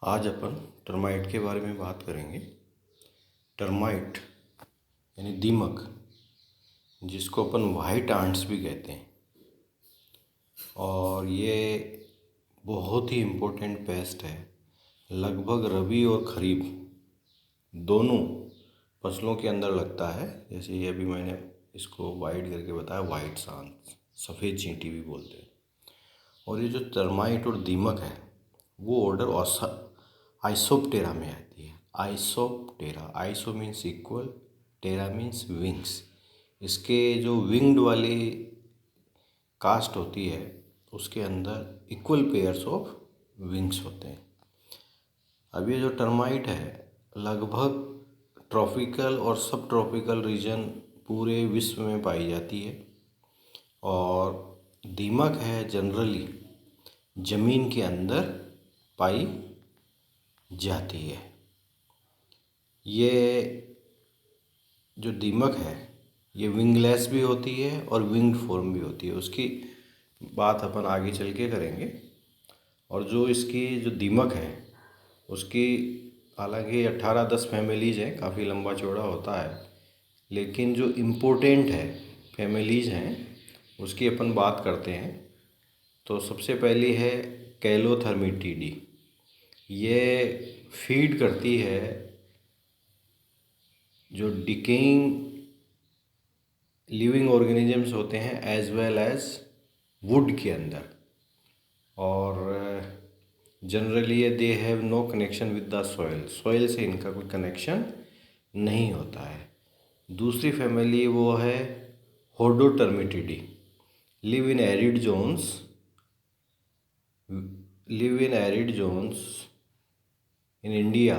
आज अपन टर्माइट के बारे में बात करेंगे। टर्माइट यानी दीमक, जिसको अपन वाइट आंट्स भी कहते हैं, और ये बहुत ही इम्पोर्टेंट पेस्ट है। लगभग रबी और खरीफ दोनों फसलों के अंदर लगता है। जैसे ये अभी मैंने इसको वाइट करके बताया, वाइट सांस, सफ़ेद चींटी भी बोलते हैं। और ये जो टर्माइट और दीमक है वो ऑर्डर आइसोप्टेरा में आती है। आइसोप्टेरा, आइसो मीन्स इक्वल, टेरा मीन्स विंग्स। इसके जो विंग्ड वाली कास्ट होती है उसके अंदर इक्वल पेयर्स ऑफ विंग्स होते हैं। अब ये जो टर्माइट है लगभग ट्रॉपिकल और सब ट्रॉपिकल रीजन पूरे विश्व में पाई जाती है। और दीमक है जनरली ज़मीन के अंदर पाई जाती है। ये जो दीमक है ये विंगलेस भी होती है और विंग्ड फॉर्म भी होती है। उसकी बात अपन आगे चल के करेंगे। और जो इसकी जो दीमक है उसकी हालांकि 18-10 फैमिलीज़ हैं, काफ़ी लंबा चौड़ा होता है, लेकिन जो इम्पोर्टेंट है फैमिलीज़ हैं उसकी अपन बात करते हैं। तो सबसे पहली है कैलोथर्मिटिडी। ये फीड करती है जो डिकेइंग लिविंग ऑर्गेनिजम्स होते हैं एज वेल एज वुड के अंदर। और जनरली ये they have no connection with the soil, soil से इनका कोई कनेक्शन नहीं होता है। दूसरी फैमिली वो है Hodotermitidae. Live in arid zones in India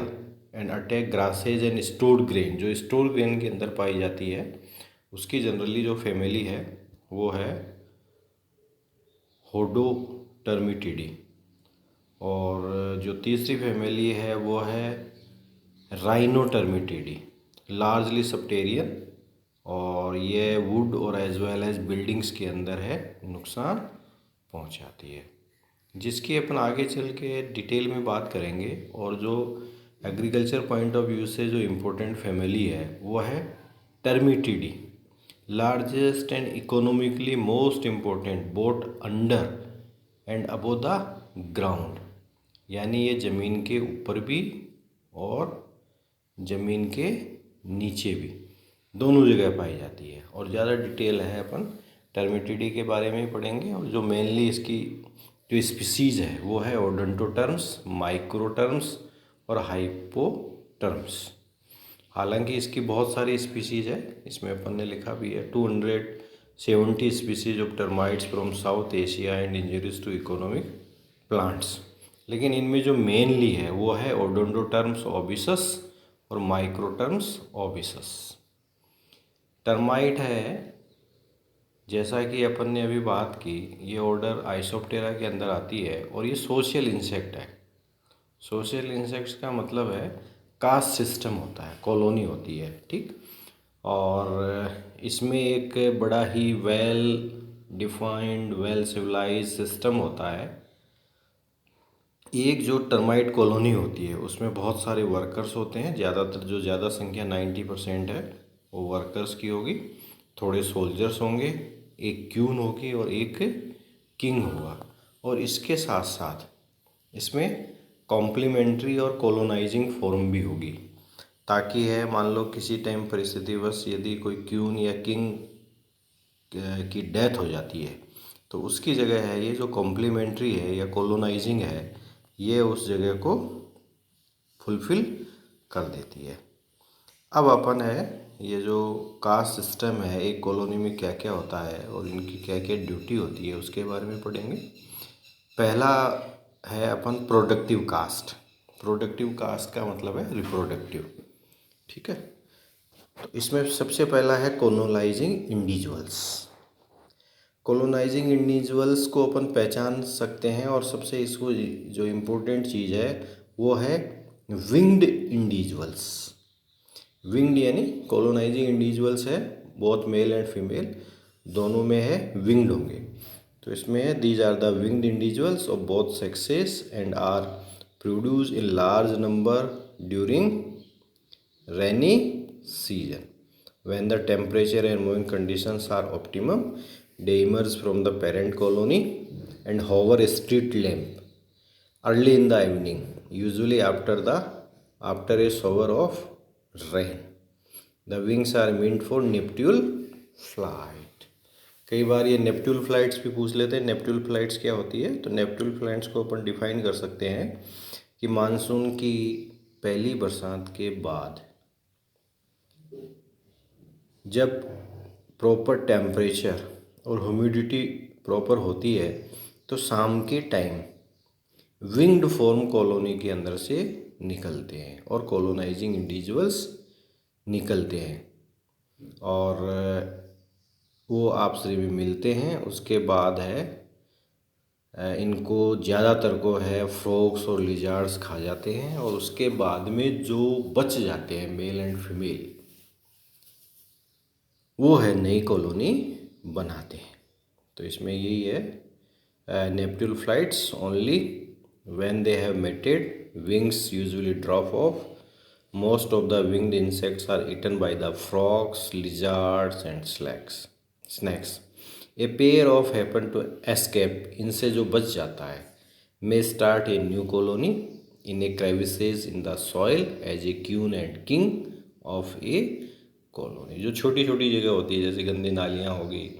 and attack grasses and stored grain. जो स्टोर्ड ग्रेन के अंदर पाई जाती है उसकी जनरली जो फैमिली है वो है होडोटर्मिटिडी। और जो तीसरी फैमिली है वो है राइनोटर्मिटिडी, लार्जली सब्टेरियन, और ये वुड और एज वेल एज बिल्डिंग्स के अंदर है, नुकसान पहुंचाती है, जिसकी अपन आगे चल के डिटेल में बात करेंगे। और जो एग्रीकल्चर पॉइंट ऑफ व्यू से जो इम्पोर्टेंट फैमिली है वो है Termitidae, largest and economically most important both under and above the ground. यानी ये ज़मीन के ऊपर भी और ज़मीन के नीचे भी दोनों जगह पाई जाती है। और ज़्यादा डिटेल है अपन टर्मिटिडी के बारे में ही पढ़ेंगे। और जो मेनली इसकी जो स्पीसीज़ है वो है ओडोंटोटर्म्स, माइक्रोटर्म्स और हाइपोटर्म्स। हालांकि इसकी बहुत सारी स्पीसीज़ है, इसमें अपन ने लिखा भी है 270 species of termites from South Asia and injuries to economic plants. लेकिन इनमें जो मेनली है वो है ओडोंटोटर्म्स ओबिसस और माइक्रोटर्म्स ओबिसस। टर्माइट है, जैसा कि अपन ने अभी बात की, ये ऑर्डर आइसोप्टेरा के अंदर आती है और ये सोशल इंसेक्ट है। सोशल इंसेक्ट्स का मतलब है कास्ट सिस्टम होता है, कॉलोनी होती है, ठीक। और इसमें एक बड़ा ही well defined, well civilised system होता है। एक जो टर्माइट कॉलोनी होती है उसमें बहुत सारे वर्कर्स होते हैं। ज़्यादातर जो ज़्यादा संख्या 90% है वो वर्कर्स की होगी। थोड़े सोल्जर्स होंगे, एक क्यून होगी और एक किंग होगा। और इसके साथ साथ इसमें कॉम्प्लीमेंट्री और कॉलोनाइजिंग फॉर्म भी होगी, ताकि है मान लो किसी टाइम परिस्थितिवश यदि कोई क्यून या किंग की डेथ हो जाती है तो उसकी जगह है ये जो कॉम्प्लीमेंट्री है या कॉलोनाइजिंग है, ये उस जगह को फुलफिल कर देती है। अब अपन है ये जो कास्ट सिस्टम है एक कॉलोनी में क्या क्या होता है और इनकी क्या क्या ड्यूटी होती है उसके बारे में पढ़ेंगे। पहला है अपन प्रोडक्टिव कास्ट। प्रोडक्टिव कास्ट का मतलब है रिप्रोडक्टिव, ठीक है। तो इसमें सबसे पहला है कॉलोनाइजिंग इंडिविजुअल्स। कॉलोनाइजिंग इंडिविजुअल्स को अपन पहचान सकते हैं और सबसे इसको जो इम्पोर्टेंट चीज़ है वो है विंग्ड इंडिविजुअल्स। विंग्ड यानी कॉलोनाइजिंग इंडिविजुअल्स है, बोथ मेल एंड फीमेल दोनों में है, विंग्ड होंगे। तो इसमें है these are the winged individuals of both sexes and are produce in large number during rainy season. When the temperature and moving conditions are optimum, they emerge from the parent colony and hover a street lamp early in the evening, usually after a shower of rain. The wings are meant for nuptial flight. कई बार ये नेप्ट्यूल flights भी पूछ लेते हैं। नेप्ट्यूल flights क्या होती है? तो नेप्ट्यूल फ्लाइट्स को अपन डिफाइन कर सकते हैं कि मानसून की पहली बरसात के बाद जब प्रॉपर टेम्परेचर और ह्यूमिडिटी प्रॉपर होती है तो शाम के टाइम विंग्ड फॉर्म कॉलोनी के अंदर से निकलते हैं और कॉलोनाइजिंग इंडिविजुअल्स निकलते हैं और वो आपसे भी मिलते हैं। उसके बाद है इनको ज़्यादातर को है फ्रॉग्स और लिजार्ड्स खा जाते हैं और उसके बाद में जो बच जाते हैं मेल एंड फीमेल वो है नई कॉलोनी बनाते हैं। तो इसमें यही है nuptial flights only when they have mated wings usually drop off most of the winged insects are eaten by the frogs lizards and snakes a pair of happen to escape इनसे जो बच जाता है may start a new colony in a crevices in the soil as a queen and king of a colony. जो छोटी छोटी जगह होती है जैसे गंदी नालियाँ होगी,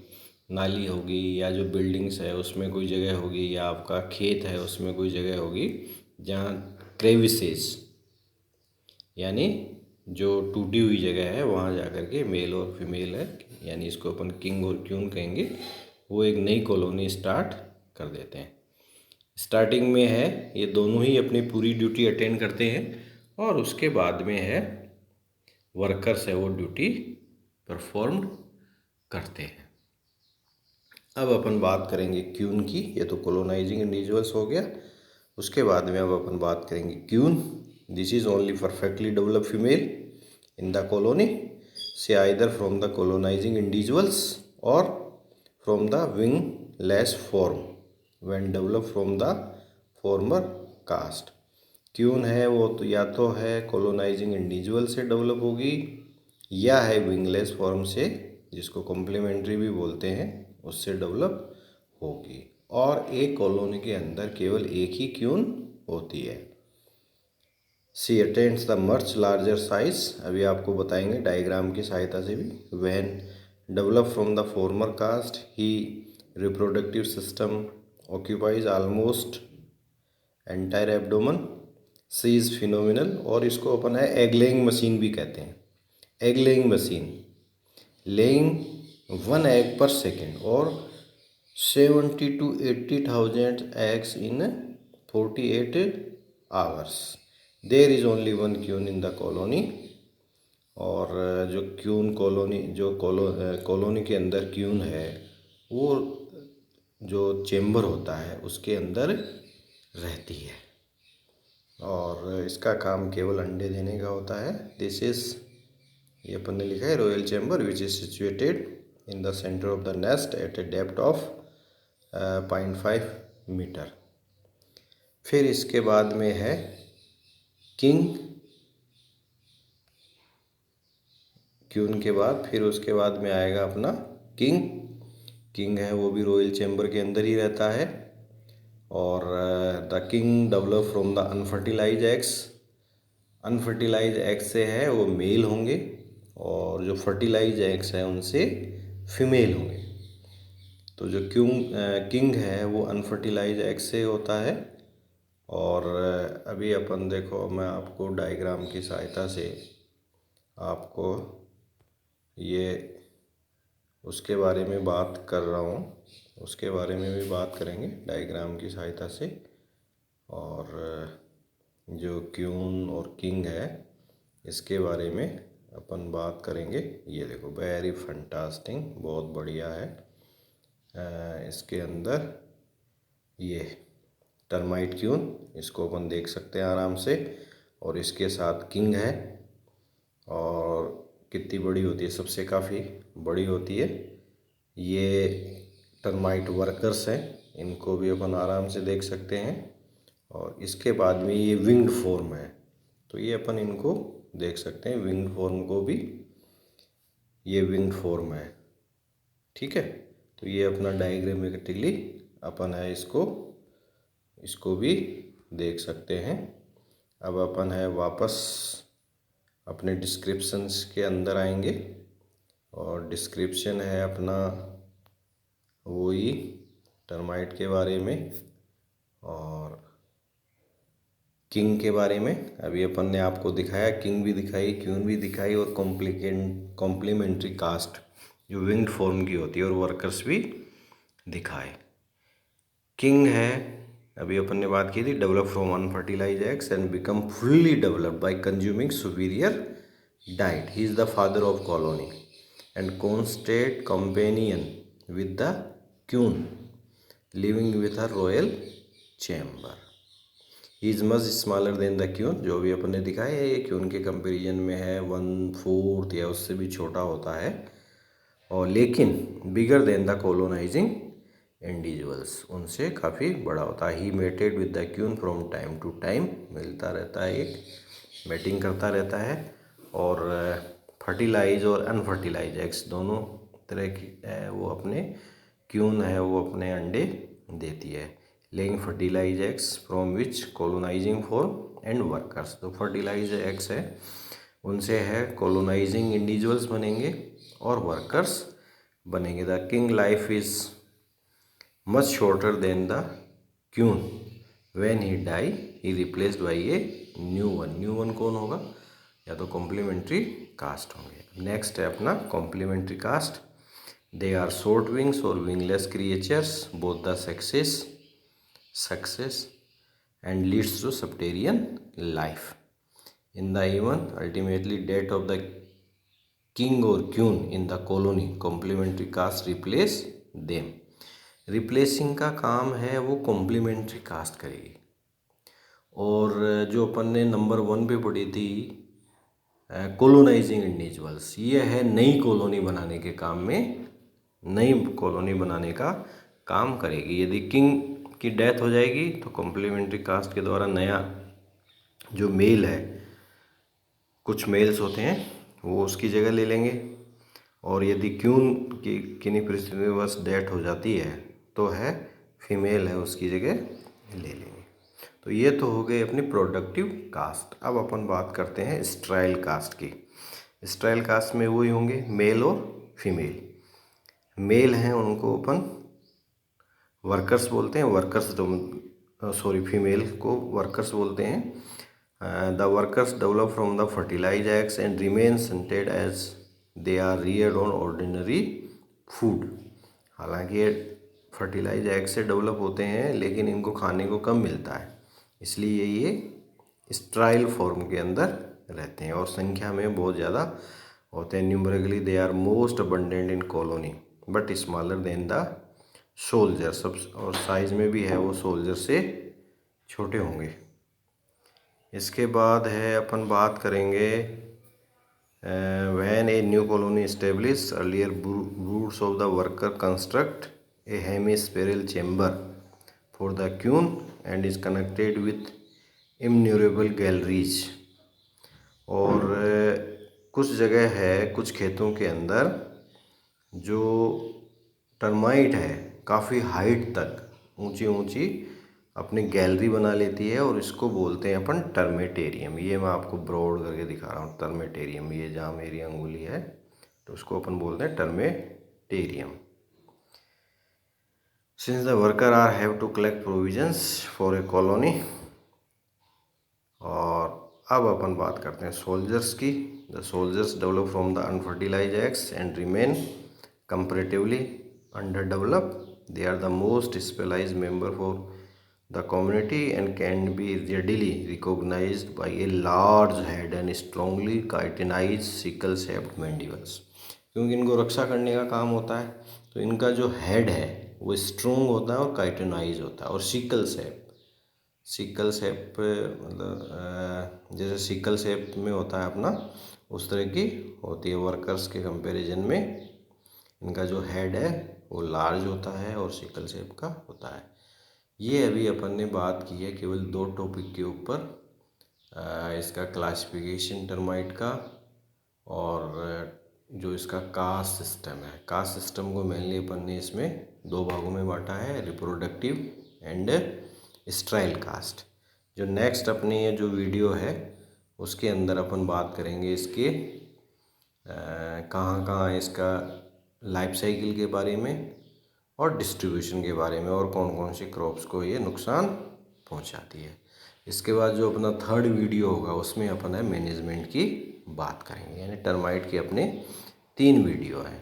नाली होगी या जो बिल्डिंग्स है उसमें कोई जगह होगी या आपका खेत है उसमें कोई जगह होगी जहाँ क्रेविसेस यानी जो टूटी हुई जगह है वहाँ जाकर के मेल और फीमेल है यानी इसको अपन किंग और क्यून कहेंगे, वो एक नई कॉलोनी स्टार्ट कर देते हैं। स्टार्टिंग में है ये दोनों ही अपनी पूरी ड्यूटी अटेंड करते हैं और उसके बाद में है वर्कर्स है वो ड्यूटी परफॉर्म करते हैं। अब अपन बात करेंगे क्यून की। ये तो कॉलोनाइजिंग इंडिविजुअल्स हो गया। उसके बाद में अब अपन बात करेंगे queen. This is only perfectly developed female in the colony से either from the colonising individuals और from the wingless form when develop from the former caste. Queen है वो तो या तो है कॉलोनाइजिंग इंडिविजुअल से डेवलप होगी या है विंगलेस फॉर्म से जिसको कॉम्प्लीमेंट्री भी बोलते हैं उससे डेवलप होगी और एक कॉलोनी के अंदर केवल एक ही क्यून होती है। She attends the much larger size. अभी आपको बताएंगे डायग्राम की सहायता से भी। When develop from the former caste he reproductive system occupies almost entire abdomen. She is phenomenal और इसको अपन है एग लेइंग मशीन भी कहते हैं। Egg laying machine laying 1 egg per second और 70 to 80,000 eggs in 48 hours. There is only one queen in the colony और जो queue colony जो कॉलोनी के अंदर क्यून है वो जो चेम्बर होता है उसके अंदर रहती है और इसका काम केवल अंडे देने का होता है। दिस इज ये अपन ने लिखा है royal chamber which is situated in the centre of the nest at a depth of 0.5 metre. फिर इसके बाद में है किंग क्यून के बाद फिर उसके बाद में आएगा अपना किंग। किंग है वो भी रॉयल चैम्बर के अंदर ही रहता है और the king develop from the unfertilised eggs. Unfertilised eggs से है वो मेल होंगे और जो फर्टिलाइज एग्स हैं उनसे फीमेल होंगे। तो जो किंग है वो अनफर्टिलाइज एग्स से होता है और अभी अपन देखो मैं आपको डायग्राम की सहायता से आपको ये उसके बारे में बात कर रहा हूँ, उसके बारे में भी बात करेंगे डायग्राम की सहायता से। और जो क्यून और किंग है इसके बारे में अपन बात करेंगे। ये देखो वेरी फंटास्टिंग, बहुत बढ़िया है। इसके अंदर ये टर्माइट क्यून इसको अपन देख सकते हैं आराम से और इसके साथ किंग है और कितनी बड़ी होती है, सबसे काफ़ी बड़ी होती है। ये टर्माइट वर्कर्स हैं, इनको भी अपन आराम से देख सकते हैं और इसके बाद में ये विंग्ड फॉर्म है, तो ये अपन इनको देख सकते हैं, विंग्ड फॉर्म को भी, ये विंग्ड फॉर्म है, ठीक है। तो ये अपना डायग्रामेटिकली अपन है, इसको भी देख सकते हैं। अब अपन है वापस अपने डिस्क्रिप्शंस के अंदर आएंगे, और डिस्क्रिप्शन है अपना वही टर्माइट के बारे में और किंग के बारे में। अभी अपन ने आपको दिखाया, किंग भी दिखाई, क्यून भी दिखाई, और कॉम्प्लीमेंट्री कास्ट जो विंग्ड फॉर्म की होती है, और वर्कर्स भी दिखाए। किंग है, अभी अपन ने बात की थी, develop from unfertilized eggs and become fully developed by consuming superior diet. He is the father of colony and constant companion with the queen, living with her royal chamber. He is much smaller than the queen, जो भी अपन ने दिखाया है, ये queue के comparison में है 1/4 या उससे भी छोटा होता है, और लेकिन bigger than the colonising individuals, उनसे काफ़ी बड़ा होता है। He mated with the queen from time to time, मिलता रहता है, एक मेटिंग करता रहता है, और फर्टिलाइज और अनफर्टिलाइज एग्स दोनों तरह की वो अपने क्यून है वो अपने अंडे देती है। Laying fertilize eggs from which colonizing form and workers, तो फर्टिलाइज एग्स है उनसे है कॉलोनाइजिंग इंडिविजुअल्स बनेंगे और वर्कर्स बनेंगे। The king life is much shorter than the queen, when he die he replaced by a new one. New one कौन होगा? या तो कॉम्प्लीमेंट्री कास्ट होंगे। नेक्स्ट है अपना complementary caste. They are short wings और wingless creatures both the success and leads to subterranean life. In the event ultimately death of the king or queen in the colony, complementary caste replace them. Replacing का काम है वो complementary cast करेगी। और जो अपन ने number 1 पे पढ़ी थी कोलोनाइजिंग इंडिविजुअल्स, ये है नई कॉलोनी बनाने के काम में, नई कॉलोनी बनाने का काम करेगी। यदि किंग की डेथ हो जाएगी तो कॉम्प्लीमेंट्री कास्ट के द्वारा नया जो मेल है, कुछ मेल्स होते हैं वो उसकी जगह ले लेंगे, और यदि क्यून की किन्हीं परिस्थितिवश डेथ हो जाती है तो है फीमेल है उसकी जगह ले लेंगे। तो ये तो हो गई अपनी प्रोडक्टिव कास्ट। अब अपन बात करते हैं स्ट्राइल कास्ट की। स्ट्राइल कास्ट में वही होंगे मेल और फीमेल। मेल हैं उनको अपन वर्कर्स बोलते हैं, फीमेल को वर्कर्स बोलते हैं। The workers develop from the fertilize eggs and remain scented as they are reared on ordinary food. हालांकि ये फर्टिलाइज एग से डेवलप होते हैं, लेकिन इनको खाने को कम मिलता है, इसलिए ये स्ट्राइल फॉर्म के अंदर रहते हैं और संख्या में बहुत ज़्यादा होते हैं। Numerically they are most abundant in colony but smaller than the soldier, सब और साइज में भी है वो सोल्जर से छोटे होंगे। इसके बाद है अपन बात करेंगे when a new colony establish earlier broods of the worker construct a hemispherical chamber for the queen and is connected with innumerable galleries. और कुछ जगह है, कुछ खेतों के अंदर जो टर्माइट है काफ़ी हाइट तक ऊंची ऊंची अपनी गैलरी बना लेती है, और इसको बोलते हैं अपन टर्मेटेरियम। ये मैं आपको ब्रॉड करके दिखा रहा हूँ टर्मेटेरियम, ये जहाँ मेरी अंगुली है तो उसको अपन बोलते हैं termitarium. Since the worker are have to collect provisions for a colony. और अब अपन बात करते हैं सोल्जर्स की। The soldiers develop from the unfertilised eggs and remain comparatively underdeveloped. They are the most specialized member for the community and can be readily recognized by a large head and strongly chitinized sickle shaped mandibles. क्योंकि इनको रक्षा करने का काम होता है, तो इनका जो हेड है वो स्ट्रोंग होता है और काइटिनाइज होता है, और सिकल शेप मतलब जैसे सिकल शेप में होता है अपना, उस तरह की होती है। वर्कर्स के कंपैरिजन में इनका जो हेड है वो लार्ज होता है और सिकल शेप का होता है। ये अभी अपन ने बात की है केवल 2 टॉपिक के ऊपर, इसका क्लासिफिकेशन टर्माइट का और जो इसका कास्ट सिस्टम है। कास्ट सिस्टम को मेनली अपन ने इसमें 2 भागों में बांटा है, रिप्रोडक्टिव एंड स्ट्राइल कास्ट। जो नेक्स्ट अपनी ये जो वीडियो है उसके अंदर अपन बात करेंगे इसके कहाँ कहाँ इसका लाइफ साइकिल के बारे में और डिस्ट्रीब्यूशन के बारे में, और कौन कौन सी क्रॉप्स को ये नुकसान पहुंचाती है। इसके बाद जो अपना थर्ड वीडियो होगा उसमें अपन है मैनेजमेंट की बात करेंगे, यानी टर्माइट के अपने 3 वीडियो हैं।